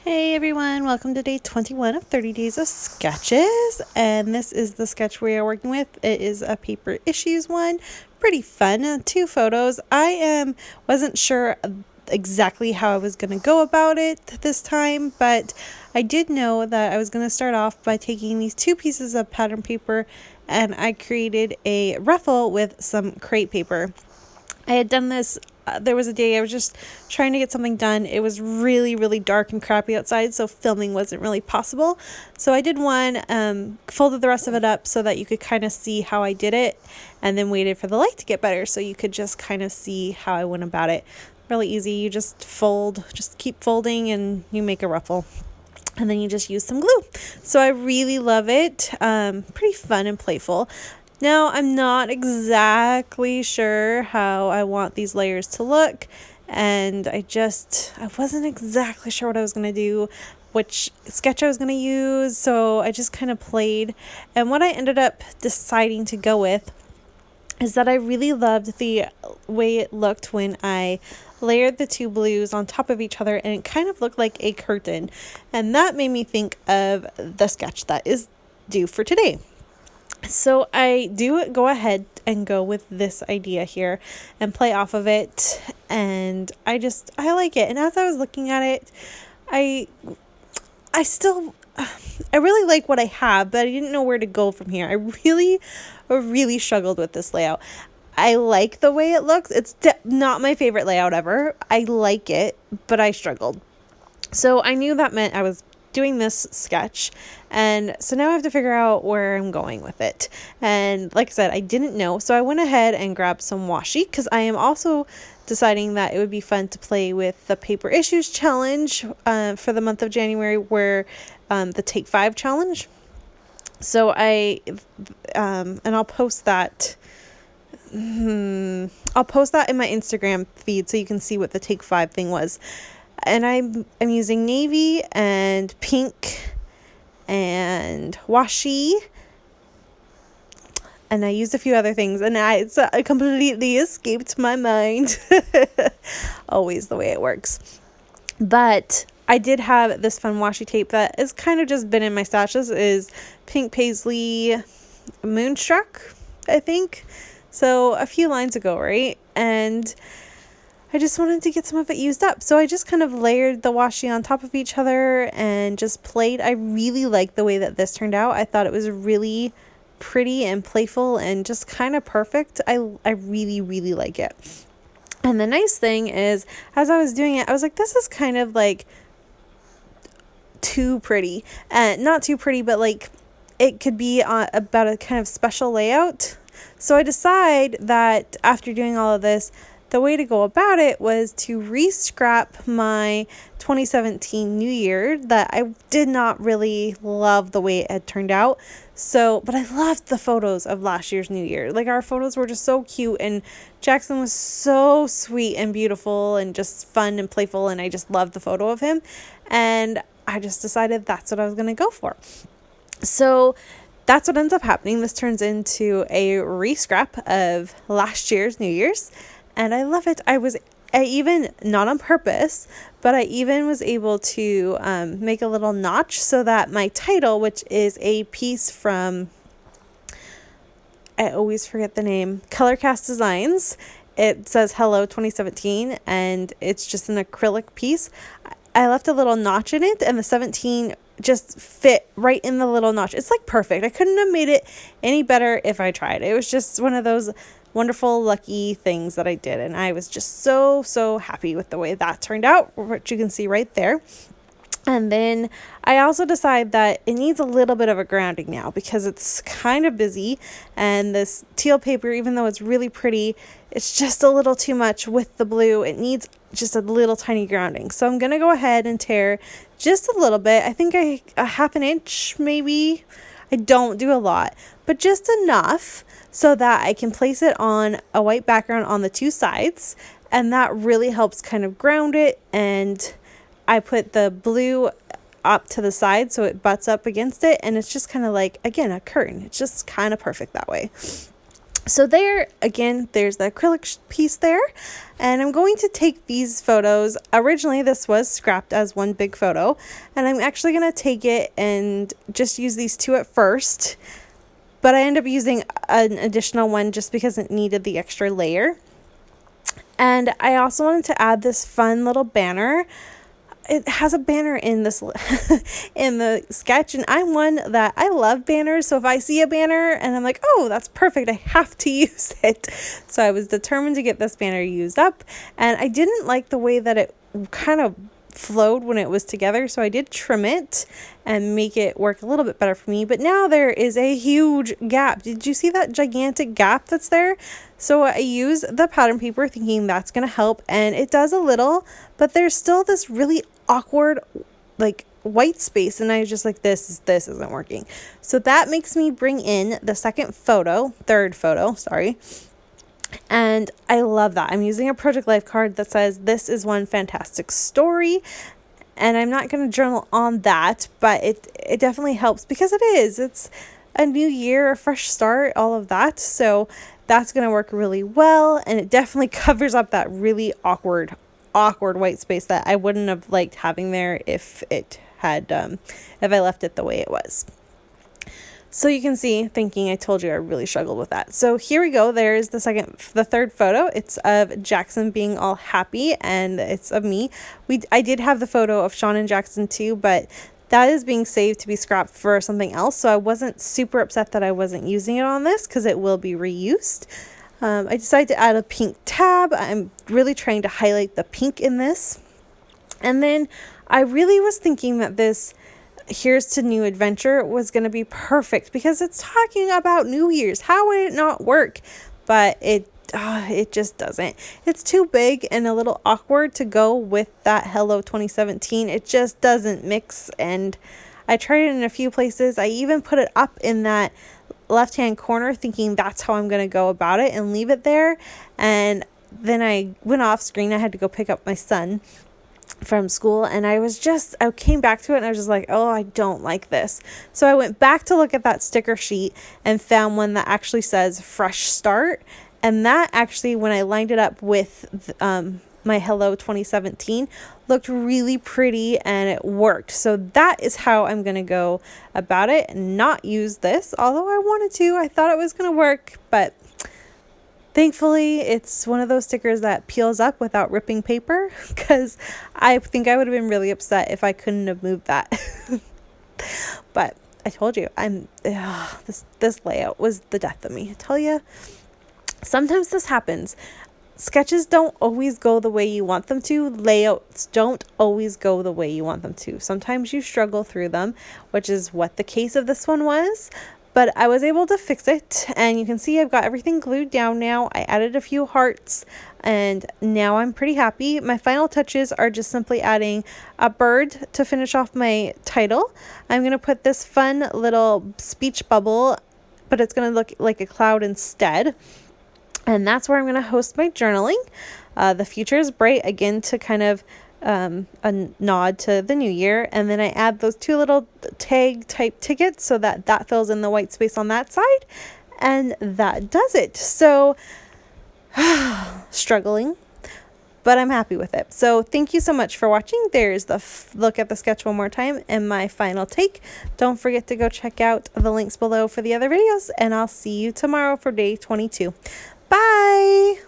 Hey everyone, welcome to day 21 of 30 Days of Sketches, and this is the sketch we are working with. It is a paper issues one, pretty fun, 2 photos. I wasn't sure exactly how I was going to go about it this time, but I did know that I was going to start off by taking these 2 pieces of pattern paper and I created a ruffle with some crepe paper. I had done this, there was a day I was just trying to get something done. It was really, really dark and crappy outside, so filming wasn't really possible. So I did one, folded the rest of it up so that you could kind of see how I did it, and then waited for the light to get better so you could just kind of see how I went about it. Really easy. You just keep folding and you make a ruffle. And then you just use some glue. So I really love it. Pretty fun and playful. Now, I'm not exactly sure how I want these layers to look, and I wasn't exactly sure what I was going to do, which sketch I was going to use, so I just kind of played. And what I ended up deciding to go with is that I really loved the way it looked when I layered the 2 blues on top of each other, and it kind of looked like a curtain. And that made me think of the sketch that is due for today. So I do go ahead and go with this idea here and play off of it, and I like it. And as I was looking at it, I really like what I have, but I didn't know where to go from here. I really struggled with this layout. I like the way it looks. It's not my favorite layout ever. I like it, but I struggled. So I knew that meant I was doing this sketch, and so now I have to figure out where I'm going with it. And like I said, I didn't know, so I went ahead and grabbed some washi, because I am also deciding that it would be fun to play with the paper issues challenge for the month of January, where the Take 5 challenge. So and I'll post that. I'll post that in my Instagram feed so you can see what the Take 5 thing was. And I'm using navy and pink and washi, and I used a few other things, and it completely escaped my mind. Always the way it works. But I did have this fun washi tape that has kind of just been in my stash. This is Pink Paisley Moonstruck, I think. So a few lines ago, right? And I just wanted to get some of it used up. So I just kind of layered the washi on top of each other and just played. I really like the way that this turned out. I thought it was really pretty and playful and just kind of perfect. I really like it. And the nice thing is, as I was doing it, I was like, this is kind of like too pretty. Not too pretty, but like it could be about a kind of special layout. So I decide that after doing all of this, the way to go about it was to re-scrap my 2017 New Year that I did not really love the way it had turned out. But I loved the photos of last year's New Year. Like, our photos were just so cute, and Jackson was so sweet and beautiful and just fun and playful, and I just loved the photo of him. And I just decided that's what I was going to go for. So that's what ends up happening. This turns into a re-scrap of last year's New Year's. And I love it. I even, not on purpose, but I even was able to make a little notch so that my title, which is a piece from, I always forget the name, Colorcast Designs, it says Hello 2017, and it's just an acrylic piece. I left a little notch in it, and the 17 just fit right in the little notch. It's like perfect. I couldn't have made it any better if I tried. It was just one of those wonderful, lucky things that I did, and I was just so happy with the way that turned out, which you can see right there. And then I also decide that it needs a little bit of a grounding now, because it's kind of busy, and this teal paper, even though it's really pretty, it's just a little too much with the blue. It needs just a little tiny grounding. So I'm gonna go ahead and tear just a little bit. I think a half an inch maybe. I don't do a lot, but just enough so that I can place it on a white background on the 2 sides, and that really helps kind of ground it. And I put the blue up to the side so it butts up against it, and it's just kind of like, again, a curtain. It's just kind of perfect that way. So there, again, there's the acrylic piece there, and I'm going to take these photos. Originally, this was scrapped as one big photo, and I'm actually going to take it and just use these two at first, but I end up using an additional one just because it needed the extra layer. And I also wanted to add this fun little banner. It has a banner in this in the sketch, and I'm one that I love banners, so if I see a banner and I'm like, oh, that's perfect, I have to use it. So I was determined to get this banner used up, and I didn't like the way that it kind of flowed when it was together, so I did trim it and make it work a little bit better for me. But now there is a huge gap. Did you see that gigantic gap that's there? So I use the pattern paper thinking that's going to help, and it does a little, but there's still this really awkward like white space, and I was just like, this isn't working. So that makes me bring in the third photo, sorry. And I love that. I'm using a Project Life card that says this is one fantastic story, and I'm not going to journal on that, but it definitely helps because it's a new year, a fresh start, all of that. So that's going to work really well, and it definitely covers up that really awkward white space that I wouldn't have liked having there if it had if I left it the way it was. So you can see, thinking I told you I really struggled with that. So here we go. There's the third photo. It's of Jackson being all happy, and it's of me. I did have the photo of Sean and Jackson too, but that is being saved to be scrapped for something else. So I wasn't super upset that I wasn't using it on this because it will be reused. I decided to add a pink tab. I'm really trying to highlight the pink in this. And then I really was thinking that this Here's to New Adventure was going to be perfect because it's talking about New Year's. How would it not work? But it just doesn't. It's too big and a little awkward to go with that Hello 2017. It just doesn't mix, and I tried it in a few places. I even put it up in that left-hand corner thinking that's how I'm going to go about it and leave it there. And then I went off screen. I had to go pick up my son from school, and I came back to it and I was just like, oh, I don't like this. So I went back to look at that sticker sheet and found one that actually says fresh start, and that actually, when I lined it up with my Hello 2017, looked really pretty and it worked. So that is how I'm going to go about it and not use this, although I wanted to. I thought it was going to work, but thankfully, it's one of those stickers that peels up without ripping paper, because I think I would have been really upset if I couldn't have moved that. But I told you, this layout was the death of me. I tell you, sometimes this happens. Sketches don't always go the way you want them to. Layouts don't always go the way you want them to. Sometimes you struggle through them, which is what the case of this one was. But I was able to fix it, and you can see I've got everything glued down now. I added a few hearts, and now I'm pretty happy. My final touches are just simply adding a bird to finish off my title. I'm going to put this fun little speech bubble, but it's going to look like a cloud instead. And that's where I'm going to host my journaling. The future is bright, again, to kind of a nod to the new year. And then I add those two little tag type tickets so that fills in the white space on that side, and that does it. So struggling, but I'm happy with it. So thank you so much for watching. There's the look at the sketch one more time and my final take. Don't forget to go check out the links below for the other videos, and I'll see you tomorrow for day 22. Bye.